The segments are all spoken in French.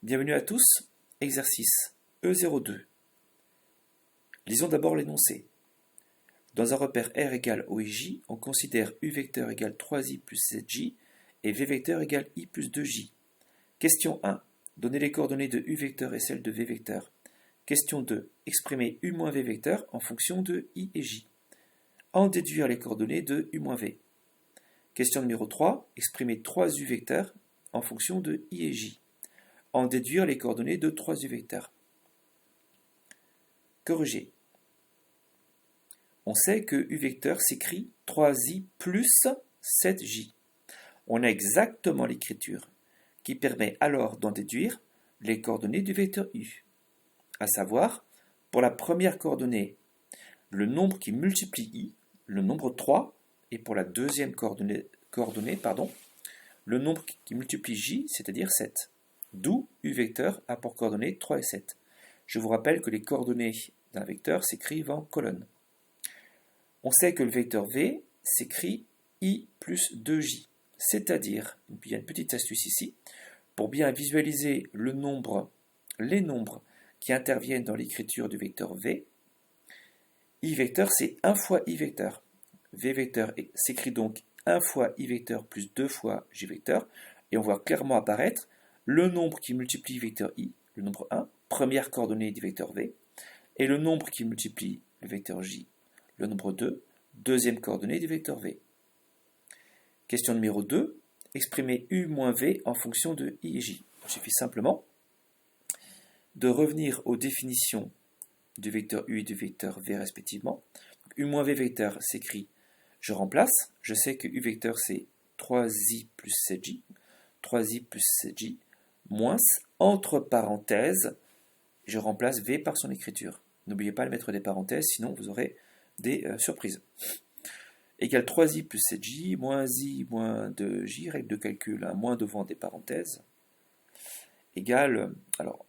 Bienvenue à tous, exercice E02. Lisons d'abord l'énoncé. Dans un repère R égale O et J, on considère U vecteur égale 3i plus 7j et V vecteur égale I plus 2j. Question 1. Donnez les coordonnées de U vecteur et celles de V vecteur. Question 2. Exprimez U moins V vecteur en fonction de I et J. En déduire les coordonnées de U moins V. Question numéro 3. Exprimez 3U vecteurs en fonction de I et J. En déduire les coordonnées de 3U vecteurs. Corriger. On sait que U vecteur s'écrit 3i plus 7j. On a exactement l'écriture qui permet alors d'en déduire les coordonnées du vecteur U. À savoir, pour la première coordonnée, le nombre qui multiplie I, le nombre 3, et pour la deuxième coordonnée, le nombre qui multiplie J, c'est-à-dire 7. D'où U vecteur a pour coordonnées 3 et 7. Je vous rappelle que les coordonnées d'un vecteur s'écrivent en colonne. On sait que le vecteur V s'écrit I plus 2J, c'est-à-dire, il y a une petite astuce ici, pour bien visualiser les nombres qui interviennent dans l'écriture du vecteur V, I vecteur c'est 1 fois I vecteur. V vecteur s'écrit donc 1 fois I vecteur plus 2 fois J vecteur, et on voit clairement apparaître le nombre qui multiplie vecteur I, le nombre 1, première coordonnée du vecteur V, et le nombre qui multiplie le vecteur J, le nombre 2, deuxième coordonnée du vecteur V. Question numéro 2, exprimer U moins V en fonction de I et J. Il suffit simplement de revenir aux définitions du vecteur U et du vecteur V respectivement. U moins V vecteur s'écrit, je remplace, je sais que U vecteur c'est 3i plus 7j, 3i plus 7j, moins, entre parenthèses, je remplace V par son écriture. N'oubliez pas de mettre des parenthèses, sinon vous aurez des surprises. Égale 3i plus 7j, moins i moins 2j, règle de calcul, un moins devant des parenthèses, égale, alors,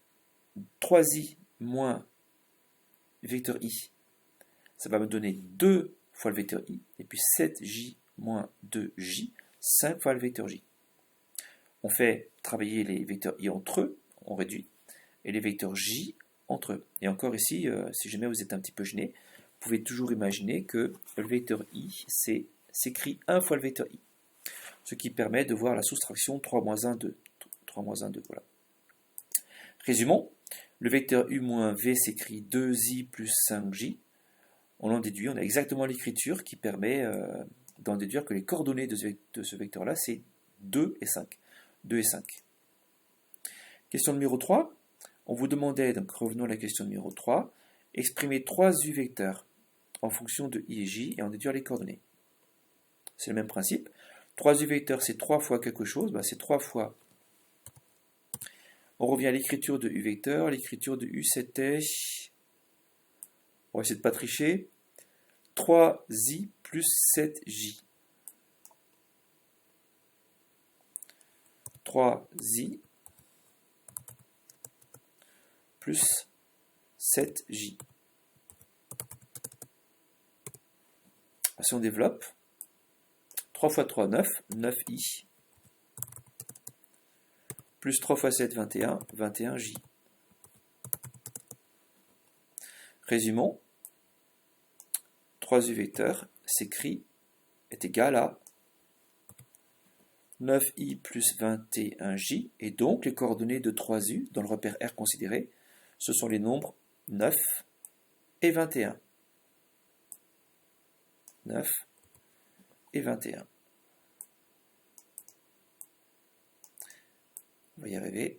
3i moins vecteur i, ça va me donner 2 fois le vecteur i, et puis 7j moins 2j, 5 fois le vecteur j. On fait travailler les vecteurs i entre eux, on réduit, et les vecteurs j entre eux. Et encore ici, si jamais vous êtes un petit peu gêné, vous pouvez toujours imaginer que le vecteur i s'écrit 1 fois le vecteur i, ce qui permet de voir la soustraction 3 moins 1, 2. 3 moins 1, 2, voilà. Résumons, le vecteur u moins v s'écrit 2i plus 5j. On en déduit, on a exactement l'écriture qui permet d'en déduire que les coordonnées de ce vecteur-là, c'est 2 et 5. 2 et 5. Question numéro 3. On vous demandait, donc revenons à la question numéro 3, exprimer 3 U vecteurs en fonction de I et J et en déduire les coordonnées. C'est le même principe. 3 U vecteurs, c'est 3 fois quelque chose, c'est 3 fois. On revient à l'écriture de U vecteur. L'écriture de U, c'était, on va essayer de ne pas tricher, 3i plus 7j. 3i plus 7j. Si on développe, 3 fois 3, 9, 9i, plus 3 fois 7, 21, 21j. Résumons, 3u vecteur s'écrit, est égal à 9i plus 21j, et donc les coordonnées de 3u dans le repère R considéré, ce sont les nombres 9 et 21. 9 et 21. On va y arriver.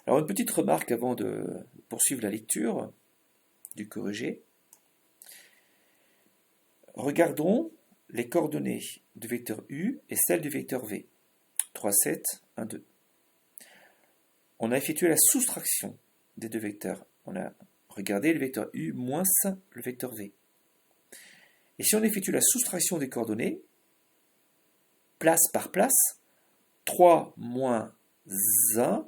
Alors une petite remarque avant de poursuivre la lecture du corrigé. Regardons les coordonnées du vecteur U et celles du vecteur V. 3, 7, 1, 2. On a effectué la soustraction des deux vecteurs. On a regardé le vecteur U moins le vecteur V. Et si on effectue la soustraction des coordonnées, place par place, 3 moins 1,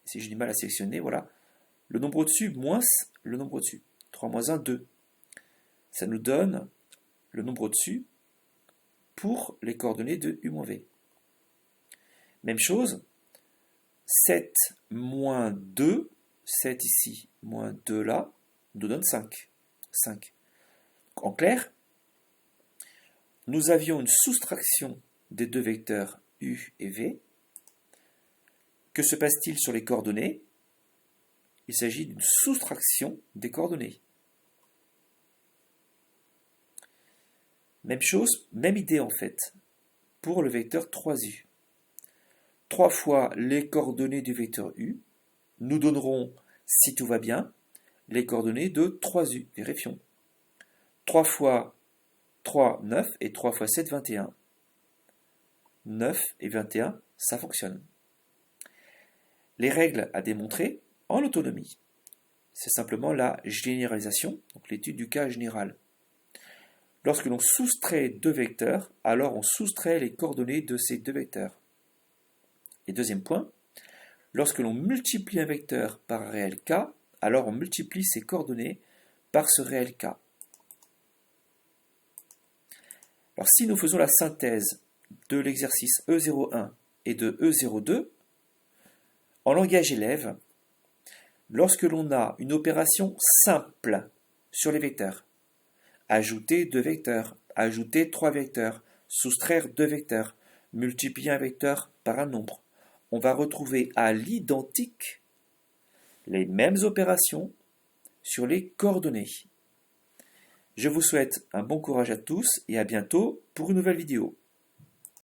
si j'ai du mal à sélectionner, voilà, le nombre au-dessus moins le nombre au-dessus. 3 moins 1, 2. Ça nous donne le nombre au-dessus pour les coordonnées de U moins V. Même chose, 7 moins 2, 7 ici, moins 2 là, nous donne 5. 5. En clair, nous avions une soustraction des deux vecteurs U et V. Que se passe-t-il sur les coordonnées? Il s'agit d'une soustraction des coordonnées. Même chose, même idée en fait, pour le vecteur 3U. 3 fois les coordonnées du vecteur U nous donneront, si tout va bien, les coordonnées de 3U. Vérifions. 3 fois 3, 9, et 3 fois 7, 21. 9 et 21, ça fonctionne. Les règles à démontrer en autonomie. C'est simplement la généralisation, donc l'étude du cas général. Lorsque l'on soustrait deux vecteurs, alors on soustrait les coordonnées de ces deux vecteurs. Et deuxième point, lorsque l'on multiplie un vecteur par un réel k, alors on multiplie ses coordonnées par ce réel k. Alors si nous faisons la synthèse de l'exercice E01 et de E02, en langage élève, lorsque l'on a une opération simple sur les vecteurs, ajouter deux vecteurs, ajouter trois vecteurs, soustraire deux vecteurs, multiplier un vecteur par un nombre, on va retrouver à l'identique les mêmes opérations sur les coordonnées. Je vous souhaite un bon courage à tous et à bientôt pour une nouvelle vidéo.